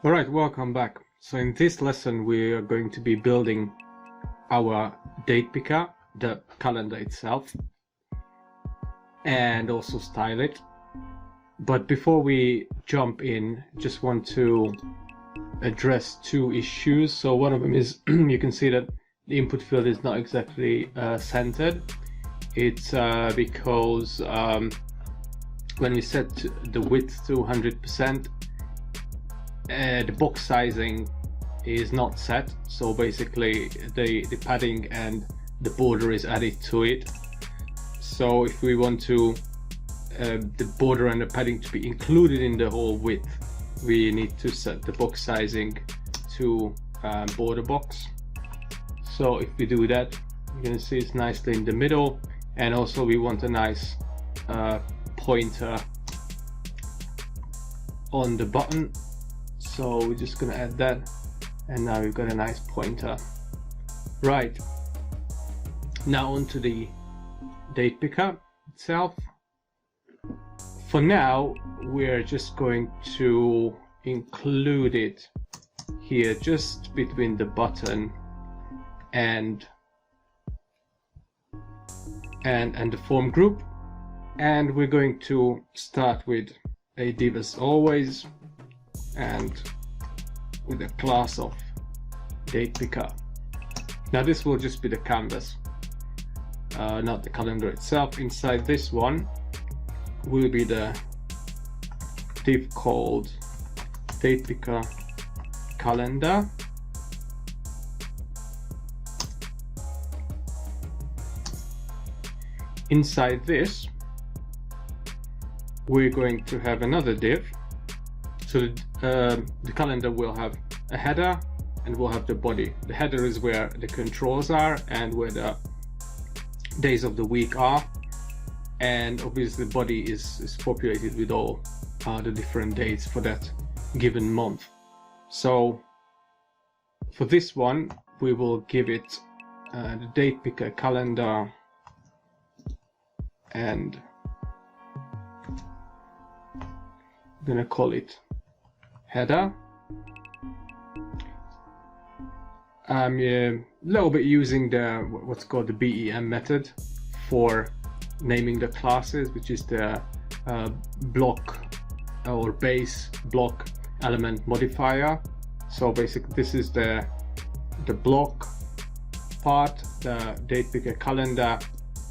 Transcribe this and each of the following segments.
Alright, welcome back. So in this lesson we are going to be building our date picker, the calendar itself, and also style it. But before we jump in, just want to address two issues. So one of them is you can see that the input field is not exactly centered. It's because when we set the width to 100%, the box sizing is not set, so basically the padding and the border is added to it. So if we want to the border and the padding to be included in the whole width, we need to set the box sizing to border box. So if we do that, you can see it's nicely in the middle, and also we want a nice pointer on the button. So we're just gonna add that, and now we've got a nice pointer. Right, now onto the date picker itself. For now, we're just going to include it here, just between the button and the form group, and we're going to start with a div as always, and with a class of date picker. Now this will just be the canvas, not the calendar itself. Inside this one will be the div called date picker calendar. Inside this we're going to have another div. So the calendar will have a header and we'll have the body. The header is where the controls are and where the days of the week are, and obviously the body is populated with all the different dates for that given month. So for this one we will give it the date picker calendar, and I'm gonna call it header. I'm a little bit using the what's called the BEM method for naming the classes, which is the block or base block element modifier. So basically this is the block part, the date picker calendar.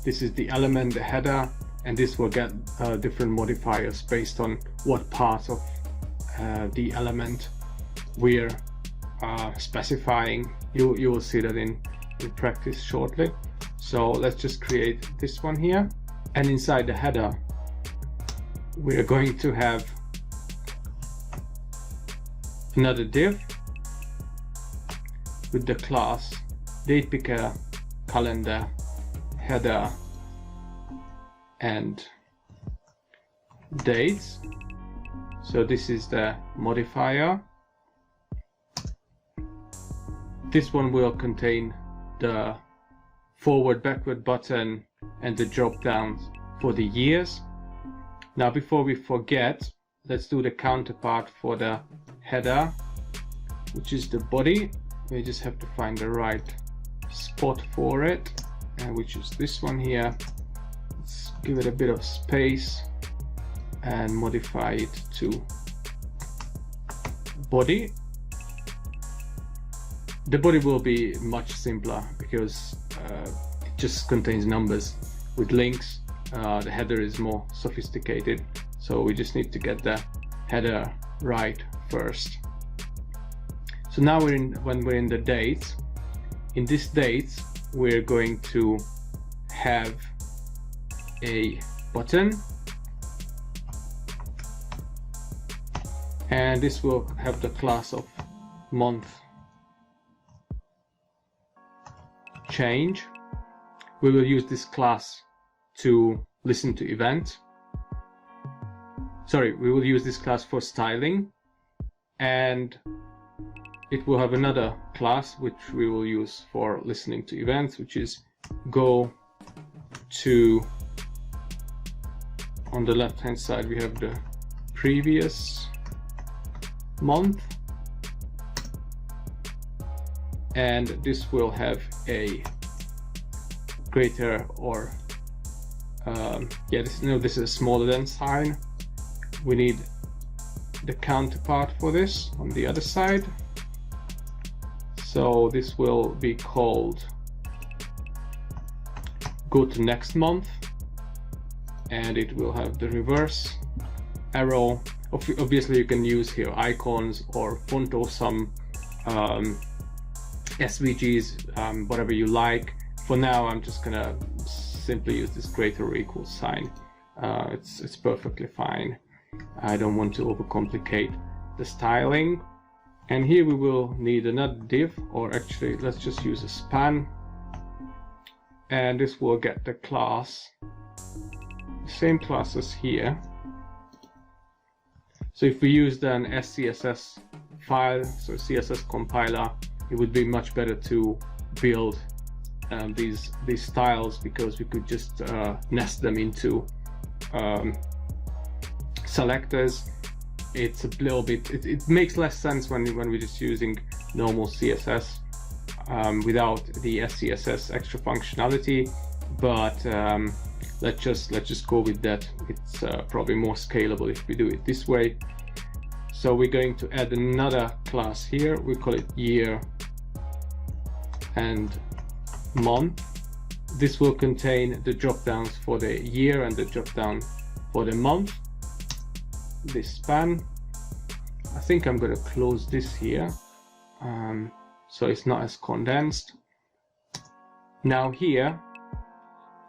This is the element, the header, and this will get different modifiers based on what part of the element we're specifying. You will see that in practice shortly. So let's just create this one here, and inside the header we're going to have another div with the class date picker calendar header and dates. So this is the modifier. This one will contain the forward backward button and the drop downs for the years. Now before we forget, let's do the counterpart for the header, which is the body. We just have to find the right spot for it, and which is this one here. Let's give it a bit of space and modify it to body. The body will be much simpler because it just contains numbers with links. The header is more sophisticated, so we just need to get the header right first. So now when we're in the dates, in this dates we're going to have a button, and this will have the class of month change. We will use this class to listen to events. Sorry, we will use this class for styling, and it will have another class which we will use for listening to events, which is go to, on the left hand side we have the previous month, and this will have a greater or this is a smaller than sign. We need the counterpart for this on the other side. So this will be called go to next month, and it will have the reverse arrow. Obviously you can use here icons or font or some SVGs, whatever you like. For now I'm just gonna simply use this greater or equal sign. It's perfectly fine. I don't want to overcomplicate the styling. And here we will need another div, or actually let's just use a span, and this will get the class, the same class as here. So if we used an SCSS file, so CSS compiler, it would be much better to build these styles, because we could just nest them into selectors. It's a little bit, it makes less sense when we're just using normal CSS without the SCSS extra functionality, but let's just go with that. It's probably more scalable if we do it this way. So we're going to add another class here. We call it year and month. This will contain the drop downs for the year and the drop down for the month. This span, I think I'm going to close this here so it's not as condensed. Now here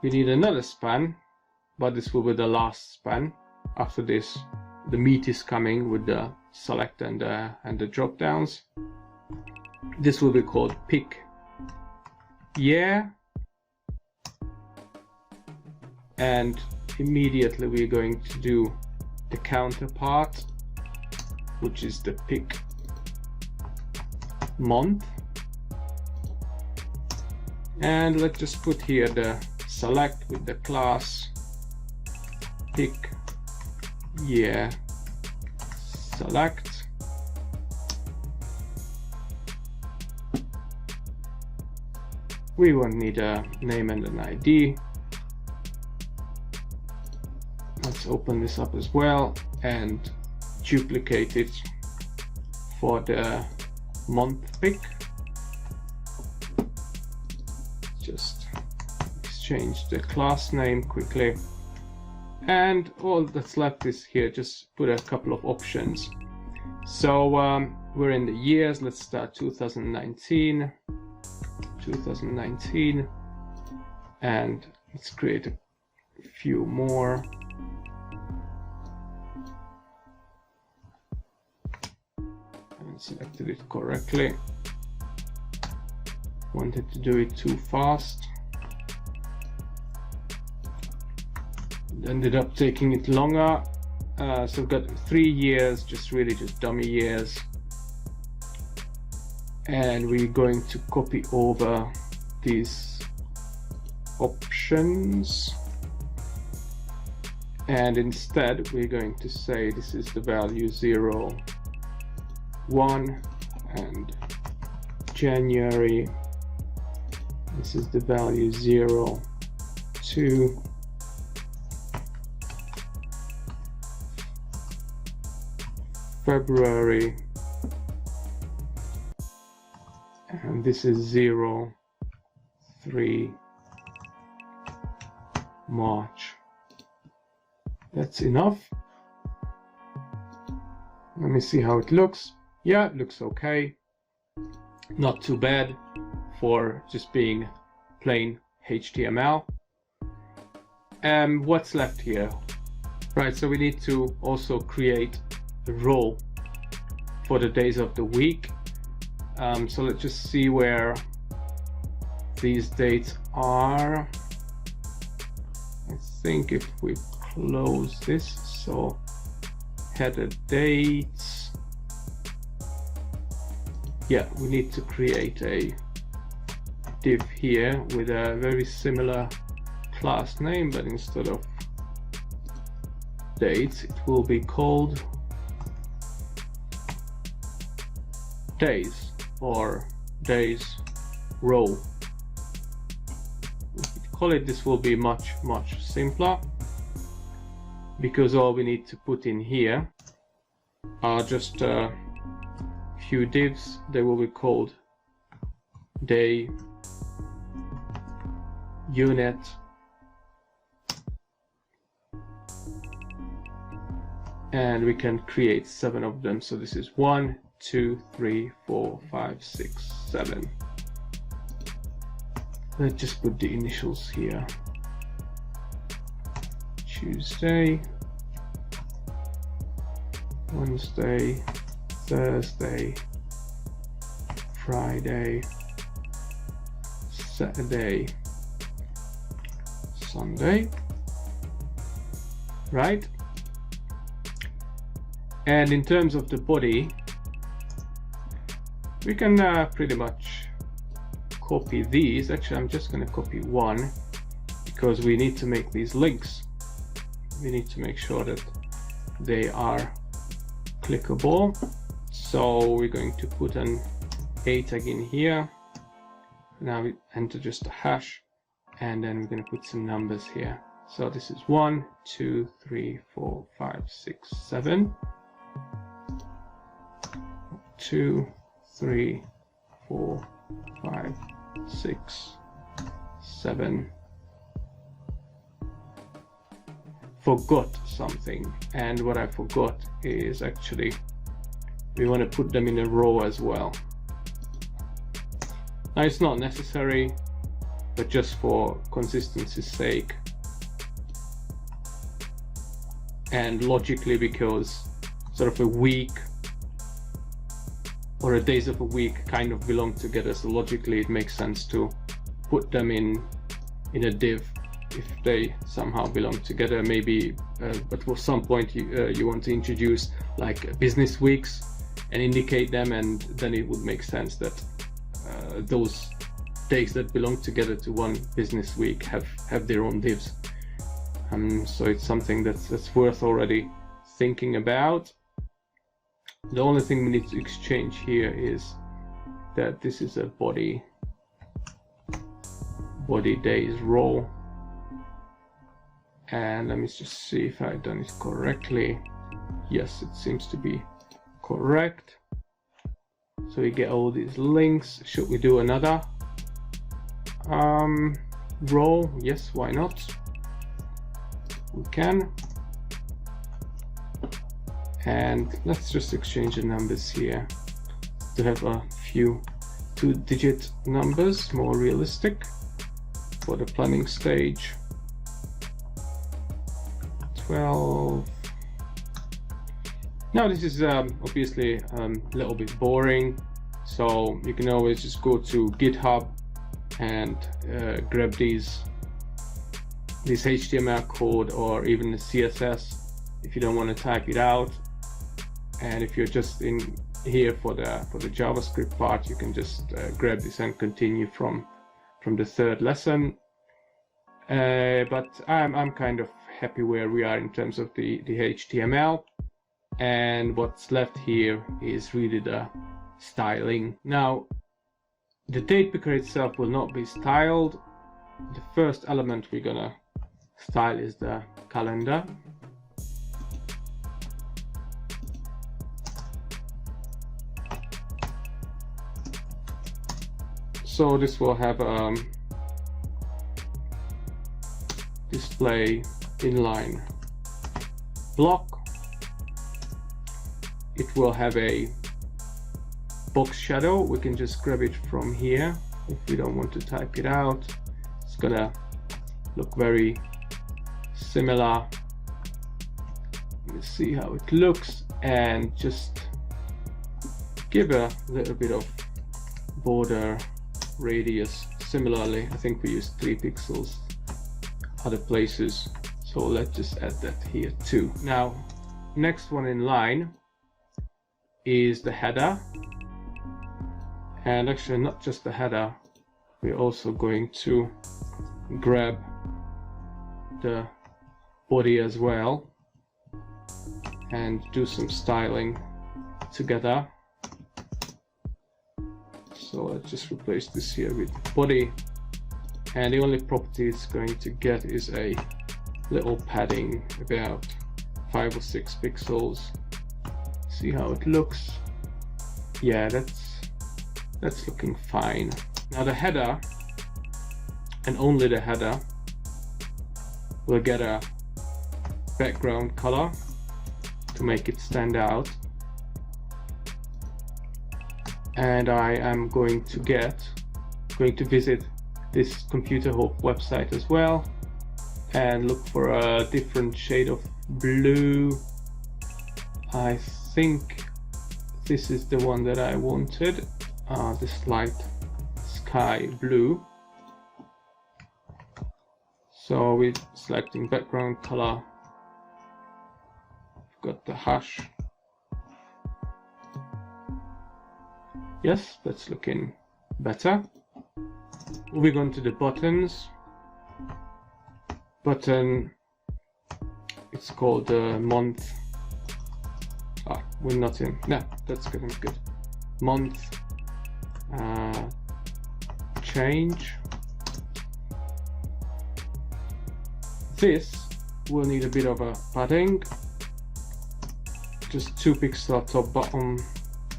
we need another span, but this will be the last span. After this the meat is coming with the select and the drop downs. This will be called pick year, and immediately we're going to do the counterpart, which is the pick month, and let's just put here the select with the class pick year select. We won't need a name and an ID. Let's open this up as well and duplicate it for the month pick. Just exchange the class name quickly, and all that's left is here just put a couple of options. So we're in the years. Let's start 2019, and let's create a few more. Selected it correctly. Wanted to do it too fast. Ended up taking it longer. So we've got 3 years, just dummy years. And we're going to copy over these options. And instead we're going to say this is the value 0, 1, and January, this is the value 0, 2, February, and this is 0, 3, March. That's enough. Let me see how it looks. Yeah, it looks okay. Not too bad for just being plain HTML. What's left here? Right, so we need to also create a row for the days of the week. So let's just see where these dates are. I think if we close this, so header dates. Yeah, we need to create a div here with a very similar class name, but instead of dates, it will be called days or days row. If we call it, this will be much simpler, because all we need to put in here are just a few divs. They will be called day, unit, and we can create 7 of them. So this is 1, 2, 3, 4, 5, 6, 7. Let's just put the initials here. Tuesday, Wednesday, Thursday, Friday, Saturday, Sunday, right? And in terms of the body, we can pretty much copy these. Actually, I'm just going to copy one, because we need to make these links. We need to make sure that they are clickable. So we're going to put an A tag in here. Now we enter just a hash, and then we're going to put some numbers here. So this is 1, 2, 3, 4, 5, 6, 7. 2, 3, 4, 5, 6, 7. Forgot something, and what I forgot is actually we want to put them in a row as well. Now it's not necessary, but just for consistency's sake, and logically, because sort of a week or a days of a week kind of belong together, so logically it makes sense to put them in a div if they somehow belong together. Maybe but for some point you want to introduce like business weeks and indicate them, and then it would make sense that those days that belong together to one business week have their own divs. So it's something that's worth already thinking about. The only thing we need to exchange here is that this is a body days row, and let me just see if I've done it correctly. Yes, it seems to be correct. So we get all these links. Should we do another row? Yes, why not? We can. And let's just exchange the numbers here to have a few 2-digit numbers, more realistic for the planning stage. 12. Now this is obviously a little bit boring, so you can always just go to GitHub and grab these HTML code or even the CSS if you don't want to type it out. And if you're just in here for the JavaScript part, you can just grab this and continue from the third lesson. But I'm kind of happy where we are in terms of the HTML, and what's left here is really the styling. Now the date picker itself will not be styled. The first element we're gonna style is the calendar. So this will have display inline block. It will have a box shadow. We can just grab it from here if we don't want to type it out. It's gonna look very similar. Let's see how it looks, and just give a little bit of border radius. Similarly, I think we use 3 pixels other places, so let's just add that here too. Now next one in line is the header, and actually not just the header, we're also going to grab the body as well and do some styling together. So let's just replace this here with body, and the only property it's going to get is a little padding, about 5 or 6 pixels. See how it looks. Yeah, that's looking fine. Now the header, and only the header, will get a background color to make it stand out. And I am going to visit this Computer Hope website as well and look for a different shade of blue. I think this is the one that I wanted, this light sky blue. So we're selecting background color, got the hash. Yes, that's looking better. Moving on to the buttons. Button, it's called month. We're not in. No, that's good. Good. Month. Change. This will need a bit of a padding. Just 2 pixels top bottom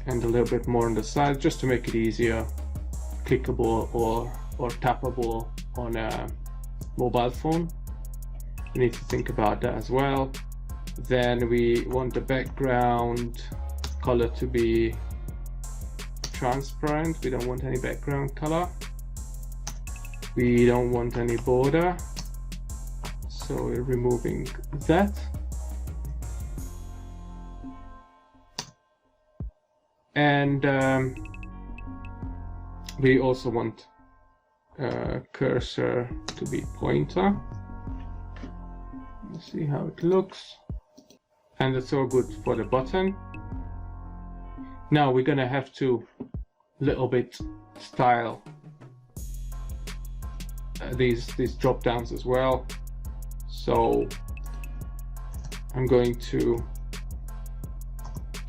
and a little bit more on the side, just to make it easier, clickable or tappable on a mobile phone. We need to think about that as well. Then we want the background color to be transparent. We don't want any background color. We don't want any border, so we're removing that. And we also want cursor to be pointer. Let's see how it looks. And that's all good for the button. Now we're gonna have to little bit style these drop downs as well. So I'm going to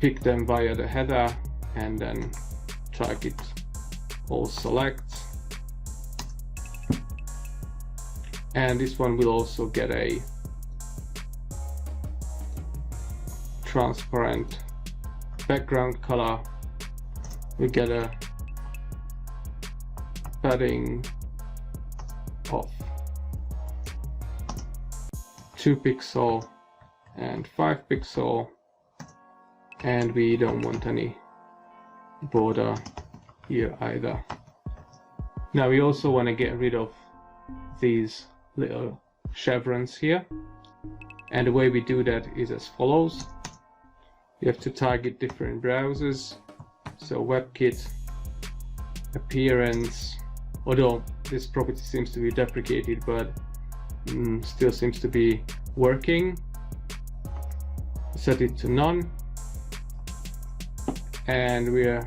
pick them via the header and then target all select. And this one will also get a transparent background color. We get a padding of 2 pixel and 5 pixel, and we don't want any border here either. Now we also want to get rid of these little chevrons here, and the way we do that is as follows. You have to target different browsers, so WebKit, appearance, although this property seems to be deprecated, but still seems to be working. Set it to none, and we'll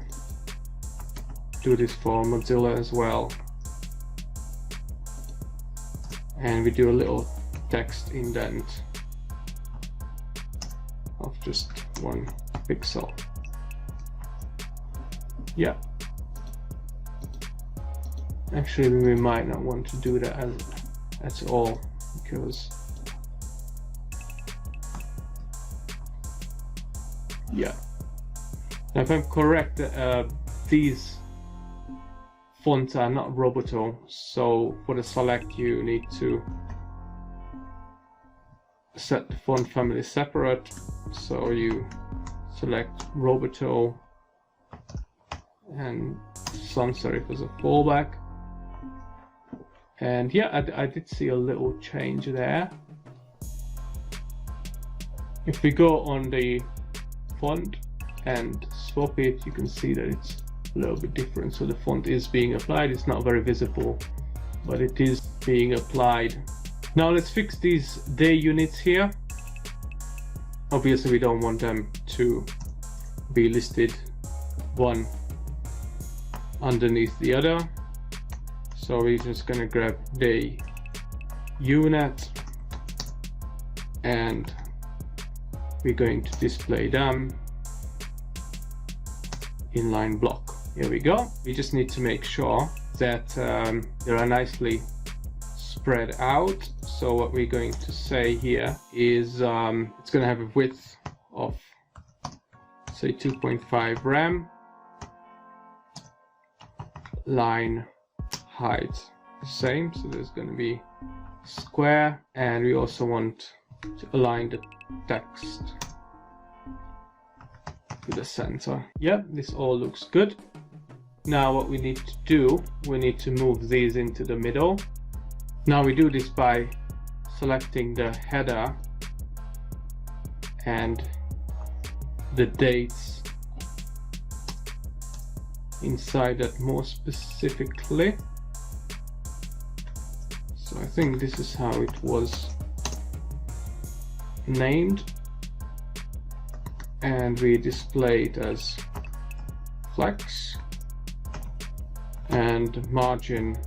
do this for Mozilla as well. And we do a little text indent of just 1 pixel. Yeah. Actually, we might not want to do that at all, because yeah. Now, if I'm correct, these fonts are not Roboto, so for the select you need to set the font family separate. So you select Roboto and sans serif as a fallback. And yeah, I did see a little change there. If we go on the font and swap it, you can see that it's a little bit different. So the font is being applied. It's not very visible, but it is being applied. Now let's fix these day units here. Obviously we don't want them to be listed one underneath the other. So we're just gonna grab day unit and we're going to display them inline block. Here we go. We just need to make sure that they are nicely spread out. So what we're going to say here is it's going to have a width of, say, 2.5 rem, line height the same, so there's going to be square, and we also want to align the text to the center. Yeah, this all looks good. Now what we need to do, we need to move these into the middle. Now we do this by selecting the header and the dates inside that more specifically. So I think this is how it was named, and we display it as flex and margin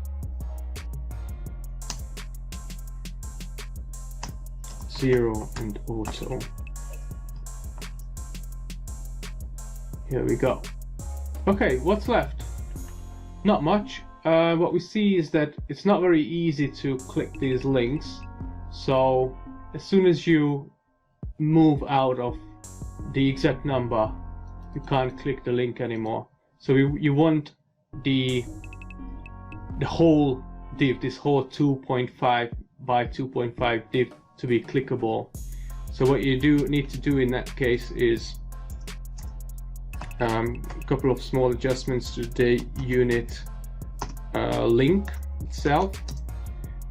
0 and auto. Here we go. Okay, what's left? Not much. What we see is that it's not very easy to click these links. So as soon as you move out of the exact number, you can't click the link anymore. So you want the whole div, this whole 2.5 by 2.5 div to be clickable. So what you need to do in that case is a couple of small adjustments to the unit link itself.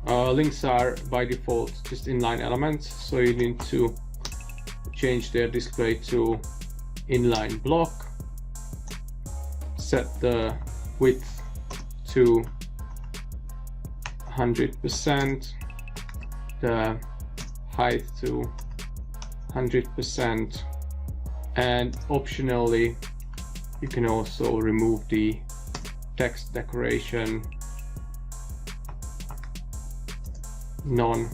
Links are by default just inline elements, so you need to change their display to inline block, set the width to 100%, the height to 100%, and optionally you can also remove the text decoration, none,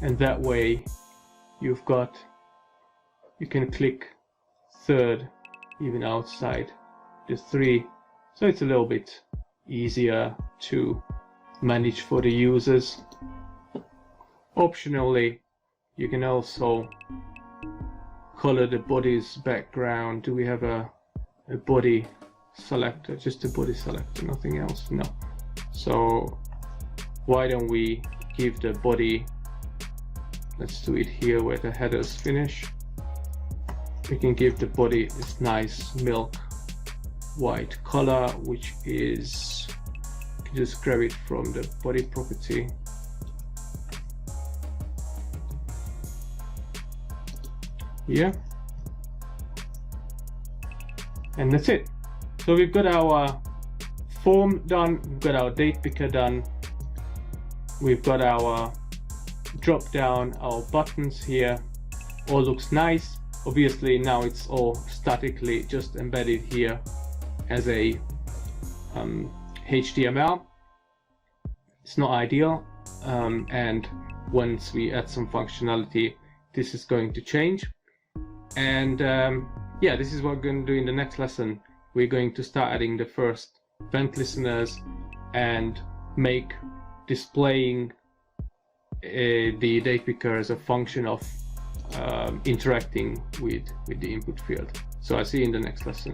and that way you can click third even outside the 3, so it's a little bit easier to manage for the users. Optionally, you can also color the body's background. Do we have a body selector? Just a body selector, nothing else? No. So why don't we give the body, let's do it here where the headers finish. We can give the body this nice milk white color, which is, you can just grab it from the body property. Yeah, and that's it. So we've got our form done, we've got our date picker done, we've got our drop down, our buttons here, all looks nice. Obviously now it's all statically just embedded here as a HTML. It's not ideal, and once we add some functionality, this is going to change. And yeah, this is what we're going to do in the next lesson. We're going to start adding the first event listeners and make displaying the date picker as a function of interacting with the input field. So I'll see you in the next lesson.